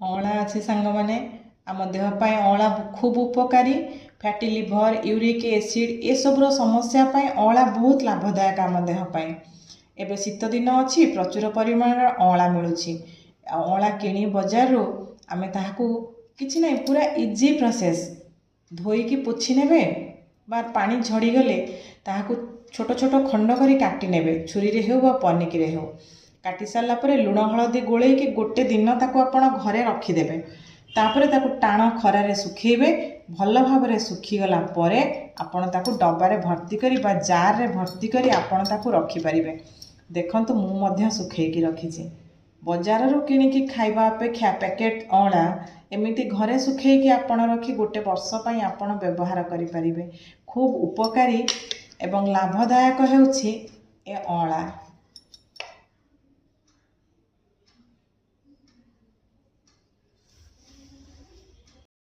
ଅଁଳା ଅଛି ସାଙ୍ଗମାନେ, ଆମ ଦେହ ପାଇଁ ଅଁଳା ଖୁବ୍ ଉପକାରୀ। ଫ୍ୟାଟି ଲିଭର, ୟୁରିକ୍ ଏସିଡ୍ ଏସବୁର ସମସ୍ୟା ପାଇଁ ଅଁଳା ବହୁତ ଲାଭଦାୟକ ଆମ ଦେହ ପାଇଁ। ଏବେ ଶୀତ ଦିନ ଅଛି, ପ୍ରଚୁର ପରିମାଣରେ ଅଁଳା ମିଳୁଛି। ଅଁଳା କିଣି ବଜାରରୁ ଆମେ ତାହାକୁ କିଛି ନାହିଁ, ପୁରା ଇଜି ପ୍ରୋସେସ୍। ଧୋଇକି ପୋଛି ନେବେ ବା ପାଣି ଝଡ଼ିଗଲେ ତାହାକୁ ଛୋଟ ଛୋଟ ଖଣ୍ଡ କରି କାଟି ନେବେ, ଛୁରୀରେ ହେଉ ବା ପନିକିରେ ହେଉ। କାଟି ସାରିଲା ପରେ ଲୁଣ ହଳଦୀ ଗୋଳେଇକି ଗୋଟେ ଦିନ ତାକୁ ଆପଣ ଘରେ ରଖିଦେବେ। ତାପରେ ତାକୁ ଟାଣ ଖରାରେ ଶୁଖେଇବେ। ଭଲ ଭାବରେ ଶୁଖିଗଲା ପରେ ଆପଣ ତାକୁ ଡବାରେ ଭର୍ତ୍ତି କରି ବା ଜାରରେ ଭର୍ତ୍ତି କରି ଆପଣ ତାକୁ ରଖିପାରିବେ। ଦେଖନ୍ତୁ ମୁଁ ମଧ୍ୟ ଶୁଖେଇକି ରଖିଛି। ବଜାରରୁ କିଣିକି ଖାଇବା ଅପେକ୍ଷା ପ୍ୟାକେଟ୍ ଅଁଳା ଏମିତି ଘରେ ଶୁଖେଇକି ଆପଣ ରଖି ଗୋଟେ ବର୍ଷ ପାଇଁ ଆପଣ ବ୍ୟବହାର କରିପାରିବେ। ଖୁବ୍ ଉପକାରୀ ଏବଂ ଲାଭଦାୟକ ହେଉଛି ଏ ଅଁଳା।